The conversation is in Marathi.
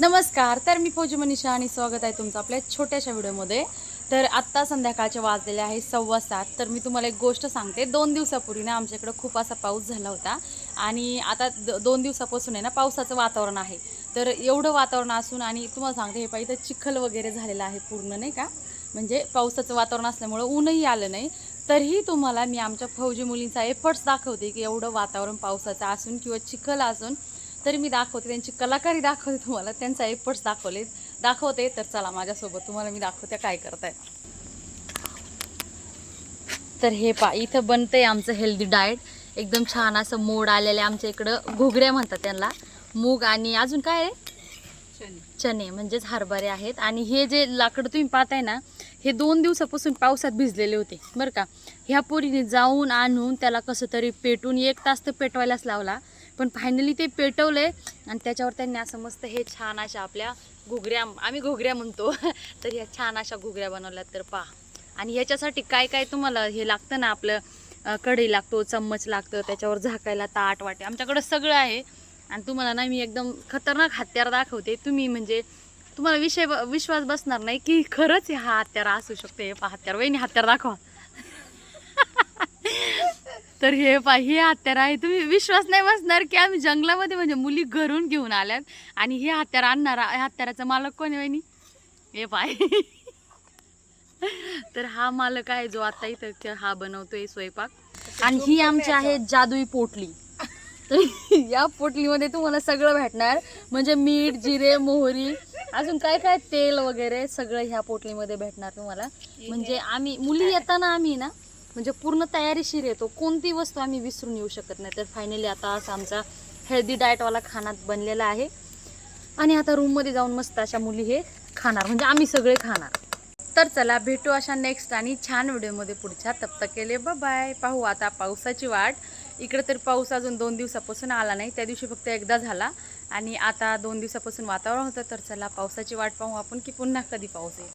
नमस्कार. तर मी फौजी मनीषा आणि स्वागत आहे तुमचं आपल्या छोट्याशा व्हिडिओमध्ये. तर आत्ता संध्याकाळचे वाजलेले आहे 6:15. तर मी तुम्हाला एक गोष्ट सांगते. 2 दिवसापूर्वी ना आमच्याकडे खूप असा पाऊस झाला होता आणि आता 2 दिवसापासून आहे ना पावसाचं वातावरण आहे. तर एवढं वातावरण असून आणि तुम्हाला सांगते हे पाहिजे तर चिखल वगैरे झालेलं आहे पूर्ण नाही का. म्हणजे पावसाचं वातावरण असल्यामुळं ऊनही आलं नाही. तरीही तुम्हाला मी आमच्या फौजी मुलींचा एफर्ट्स दाखवते की एवढं वातावरण पावसाचं असून किंवा चिखल असून तरी मी दाखवते, त्यांची कलाकारी दाखवते तुम्हाला, त्यांचा एफर्ट्स दाखवते. तर चला माझ्यासोबत तुम्हाला मी दाखवते काय करताय. तर हे इथं बनतंय आमचं हेल्दी डाएट. एकदम छान असं मोड आलेले आमच्या इकडं घुगऱ्या म्हणतात त्यांना. मूग आणि अजून काय आहे, चणे म्हणजेच हरभरे आहेत. आणि हे जे लाकडं तुम्ही पाहताय ना, हे 2 दिवसापासून पावसात भिजलेले होते बरं का. ह्या पोरीने जाऊन आणून त्याला कसं तरी पेटून 1 तास तर पेटवायलाच लावला, पण फायनली ते पेटवले आणि त्याच्यावर त्यांनी असं मस्त हे छान अशा आपल्या घुगऱ्या, आम्ही घुगऱ्या म्हणतो तर ह्या छान अशा घुगऱ्या बनवल्यात. तर पहा, आणि ह्याच्यासाठी काय काय तुम्हाला हे लागतं ना, आपलं कढई लागतो, चम्मच लागतं, त्याच्यावर झाकायला ताट वाटे, आमच्याकडं सगळं आहे. आणि तुम्हाला ना मी एकदम खतरनाक हत्यार दाखवते. तुम्ही म्हणजे तुम्हाला विश्वास बसणार नाही की खरंच हा हत्यार असू शकते. हे पहा हत्यार, वहिनी हत्यार दाखवा. तर हे पहा, हे हत्यार आहे. तुम्ही विश्वास नाही बसणार की आम्ही जंगलामध्ये म्हणजे मुली घरून घेऊन आल्यात आणि हे हत्यार आणणारा, हत्याराचा मालक कोण आहे वहिनी? हे पाय. तर हा मालक आहे जो आता इथं हा बनवतोय स्वयंपाक. आणि ही आमची आहे जादुई पोटली. तर या पोटलीमध्ये तुम्हाला सगळं भेटणार, म्हणजे मीठ, जिरे, मोहरी, अजून काय काय तेल वगैरे सगळं ह्या पोटलीमध्ये भेटणार तुम्हाला. म्हणजे आम्ही मुली येताना आम्ही ना म्हणजे पूर्ण तयारीशीर येतो, कोणती वस्तू आम्ही विसरून येऊ शकत नाही. तर फायनली आता असा आमचा हेल्दी डाएटवाला खाना बनलेला आहे आणि आता रूममध्ये जाऊन मस्त अशा मुली हे खाणार, म्हणजे आम्ही सगळे खाणार. तर चला भेटू अशा नेक्स्ट आणि छान व्हिडिओमध्ये पुढच्या. तब तक केले बाय. पाहू आता पावसाची वाट. इकडे तर पाऊस अजून 2 दिवसापासून आला नाही, त्या दिवशी फक्त एकदा झाला आणि आता 2 दिवसापासून वातावरण होतं. तर चला पावसाची वाट पाहू आपण की पुन्हा कधी पाऊस येईल.